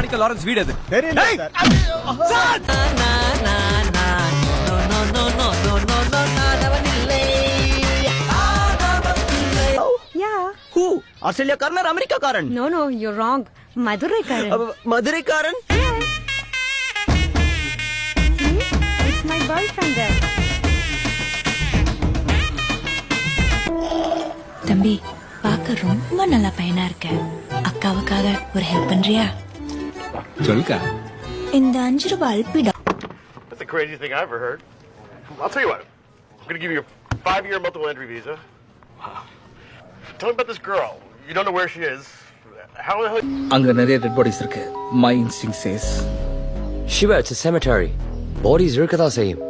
மாணிக்க Lawrence வீடு அது. தெரியல ஏய், சார். Yeah. ஹூ ஆஸ்திரேலியாக்காரன் அமெரிக்காக்காரன் No, you're wrong. மதுரைக்காரன். மதுரைக்காரன் See? It's my boyfriend there. தம்பி பார்க்க ரொம்ப நல்ல பையனா இருக்க. அக்காவுக்காக ஒரு ஹெல்ப் பண்றியா? சொல்லுக்கா. இந்த 5 ரூபாய் அல்பிடா. That's the craziest thing I ever heard. I'll tell you what. I'm going to give you a 5-year multiple entry visa. Tell me about this girl. You don't know where she is. How the hell... அங்க நிறைய dead bodies இருக்கு. My instinct says Shiva, it's a cemetery. Bodies இருக்கதா செய்யும்.